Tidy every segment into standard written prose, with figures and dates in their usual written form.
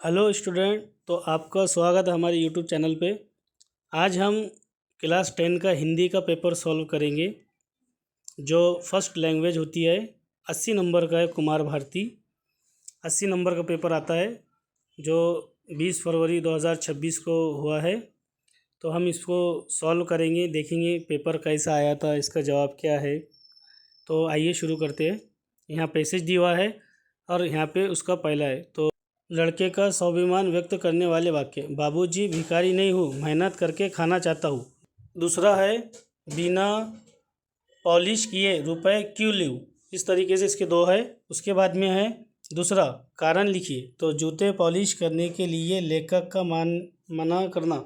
Hello student. तो आपका स्वागत है हमारे यूट्यूब चैनल पे। आज हम क्लास 10 का हिंदी का पेपर सॉल्व करेंगे। जो फर्स्ट लैंग्वेज होती है 80 नंबर का है, कुमार भारती 80 नंबर का पेपर आता है, जो 20 फरवरी 2026 को हुआ है। तो हम इसको सॉल्व करेंगे, देखेंगे पेपर कैसा आया था, इसका जवाब क्या है। तो आइए शुरू करते हैं। यहाँ पैसेज दिया हुआ है और यहाँ पे उसका पहला है। तो लड़के का स्वाभिमान व्यक्त करने वाले वाक्य: बाबूजी, भिखारी नहीं हूँ, मेहनत करके खाना चाहता हूँ। दूसरा है, बिना पॉलिश किए रुपए क्यों लूँ। इस तरीके से इसके दो है। उसके बाद में है दूसरा, कारण लिखिए। तो जूते पॉलिश करने के लिए लेखक का मना करना।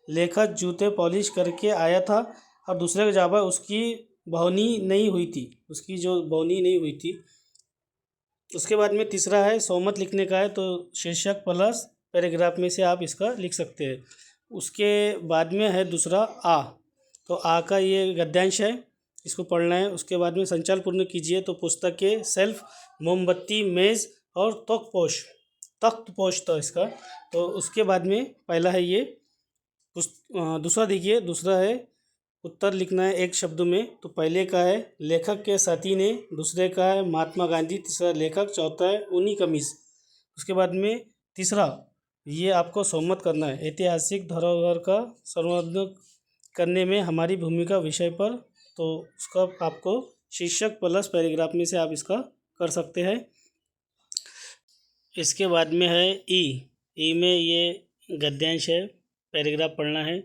लेखक जूते पॉलिश करके आया था और दूसरे का जवाब है, उसकी बहुनी नहीं हुई थी, उसकी जो बहुनी नहीं हुई थी। उसके बाद में तीसरा है, सहमत लिखने का है। तो शीर्षक प्लस पैराग्राफ में से आप इसका लिख सकते हैं। उसके बाद में है दूसरा, आ। तो आ का ये गद्यांश है, इसको पढ़ना है। उसके बाद में संचाल पूर्ण कीजिए। तो पुस्तक के सेल्फ, मोमबत्ती, मेज़ और तख्तपोश था इसका। तो उसके बाद में पहला है ये दूसरा देखिए। दूसरा है, उत्तर लिखना है एक शब्द में। तो पहले का है, लेखक के साथी ने। दूसरे का है, महात्मा गांधी। तीसरा, लेखक। चौथा है, ऊनी कमीज। उसके बाद में तीसरा, ये आपको सहमत करना है। ऐतिहासिक धरोहर का संवर्धन करने में हमारी भूमिका विषय पर। तो उसका आपको शीर्षक प्लस पैराग्राफ में से आप इसका कर सकते हैं। इसके बाद में है ई में ये गद्यांश है, पैराग्राफ पढ़ना है।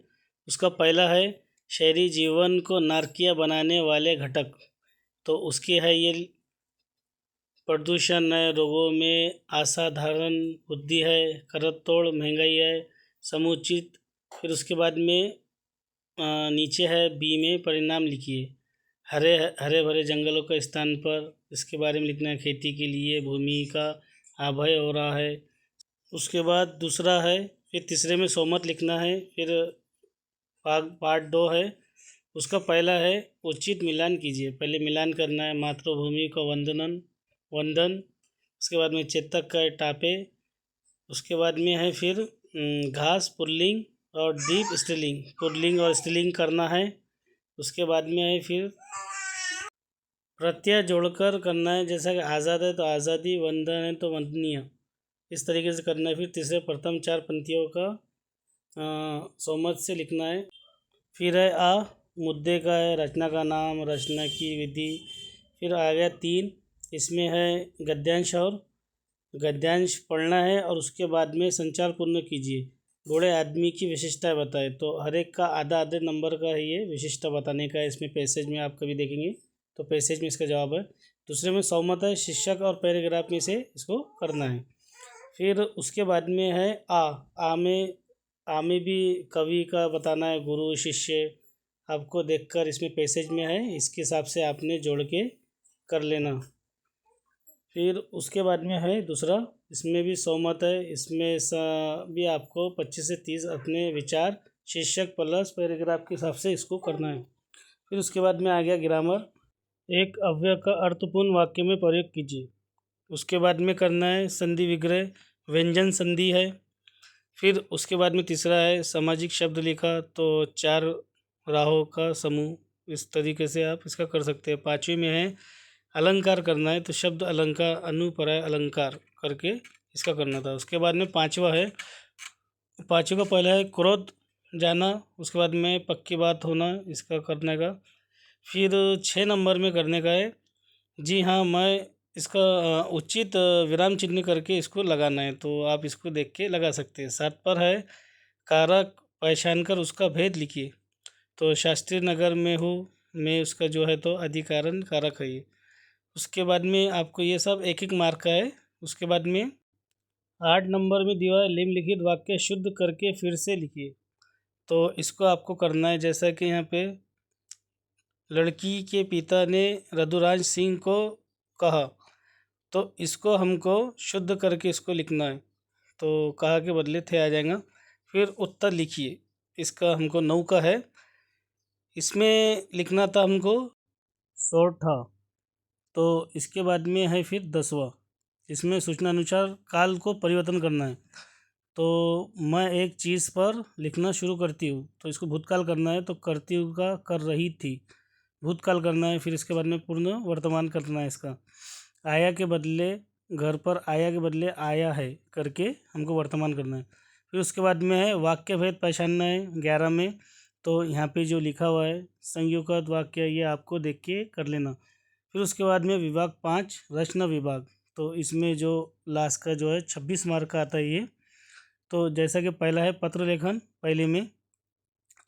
उसका पहला है, शहरी जीवन को नारकीय बनाने वाले घटक। तो उसकी है ये, प्रदूषण है, रोगों में असाधारण वृद्धि है, करतोड़ महंगाई है, समुचित। फिर उसके बाद में नीचे है बी में, परिणाम लिखिए। हरे हरे भरे जंगलों का स्थान पर, इसके बारे में लिखना है। खेती के लिए भूमि का अभय हो रहा है। उसके बाद दूसरा है, फिर तीसरे में सहमत लिखना है। फिर पार्ट 2 है, उसका पहला है, उचित मिलान कीजिए। पहले मिलान करना है, मातृभूमि का वंदन। उसके बाद में चेतक का टापे। उसके बाद में है फिर घास, पुल्लिंग और दीप स्त्रीलिंग। पुल्लिंग और स्त्रीलिंग करना है। उसके बाद में है फिर प्रत्यय जोड़कर करना है, जैसा कि आज़ाद है तो आज़ादी, वंदन है तो वंदनीय, इस तरीके से करना है। फिर तीसरे प्रथम 4 पंक्तियों का सहमत से लिखना है। फिर है आ, मुद्दे का है, रचना का नाम, रचना की विधि। फिर आ गया 3, इसमें है गद्यांश, और गद्यांश पढ़ना है। और उसके बाद में संचार पूर्ण कीजिए। बूढ़े आदमी की विशेषताएं बताए। तो हर एक का आधा आधे नंबर का है, ये विशेषता बताने का है। इसमें पैसेज में आप कभी देखेंगे तो पैसेज में इसका जवाब है। दूसरे में सहमत है, शीर्षक और पैराग्राफ में से इसको करना है। फिर उसके बाद में है आ में भी कवि का बताना है, गुरु शिष्य। आपको देखकर इसमें पैसेज में है, इसके हिसाब से आपने जोड़ के कर लेना। फिर उसके बाद में है दूसरा, इसमें भी सहमत है। इसमें भी आपको 25 से 30 अपने विचार शीर्षक प्लस पैराग्राफ के हिसाब से इसको करना है। फिर उसके बाद में आ गया ग्रामर। एक अव्यय का अर्थपूर्ण वाक्य में प्रयोग कीजिए। उसके बाद में करना है संधि विग्रह, व्यंजन संधि है। फिर उसके बाद में तीसरा है, सामाजिक शब्द लिखा। तो 4 राहों का समूह, इस तरीके से आप इसका कर सकते हैं। 5वीं में है अलंकार करना है। तो शब्द अलंकार, अनुपराय अलंकार करके इसका करना था। उसके बाद में 5वां है, 5वें का पहला है क्रोध जाना। उसके बाद में पक्की बात होना, इसका करने का। फिर 6 नंबर में करने का है, जी हाँ मैं, इसका उचित विराम चिन्ह करके इसको लगाना है। तो आप इसको देख के लगा सकते हैं। 7 पर है, कारक पहचान कर उसका भेद लिखिए। तो शास्त्री नगर में हूँ मैं, उसका जो है तो अधिकारण कारक है ये। उसके बाद में आपको ये सब एक एक मार्क का है। उसके बाद में 8 नंबर में दिया है, निम्नलिखित वाक्य शुद्ध करके फिर से लिखिए। तो इसको आपको करना है, जैसा कि यहाँ पे, लड़की के पिता ने रघुराज सिंह को कहा। तो इसको हमको शुद्ध करके इसको लिखना है। तो कहा के बदले थे आ जाएगा। फिर उत्तर लिखिए, इसका हमको 9 का है। इसमें लिखना था हमको शॉर्ट था। तो इसके बाद में है फिर 10वां, इसमें सूचना अनुसार काल को परिवर्तन करना है। तो मैं एक चीज़ पर लिखना शुरू करती हूँ, तो इसको भूतकाल करना है तो करती हूँ का कर रही थी, भूतकाल करना है। फिर इसके बाद में पूर्ण वर्तमान करना है इसका। आया के बदले घर पर आया के बदले आया है करके हमको वर्तमान करना है। फिर उसके बाद में है वाक्य भेद पहचानना है 11 में। तो यहाँ पे जो लिखा हुआ है संयुक्त वाक्य, ये आपको देख के कर लेना। फिर उसके बाद में विभाग 5 रचना विभाग, तो इसमें जो लास्ट का जो है 26 मार्क का आता है ये। तो जैसा कि पहला है पत्र लेखन, पहले में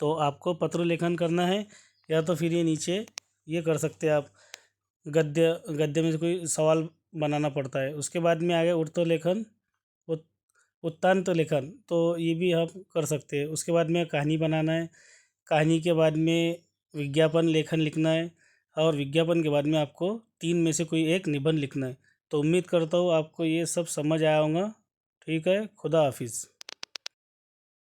तो आपको पत्र लेखन करना है, या तो फिर ये नीचे ये कर सकते हैं आप, गद्य गद्य में से कोई सवाल बनाना पड़ता है। उसके बाद में आ गया उत्तर लेखन, उत- उत्तांत लेखन, तो ये भी हम कर सकते हैं। उसके बाद में कहानी बनाना है, कहानी के बाद में विज्ञापन लेखन लिखना है, और विज्ञापन के बाद में आपको 3 में से कोई एक निबंध लिखना है। तो उम्मीद करता हूँ आपको ये सब समझ आया होगा। ठीक है, खुदा हाफिज़।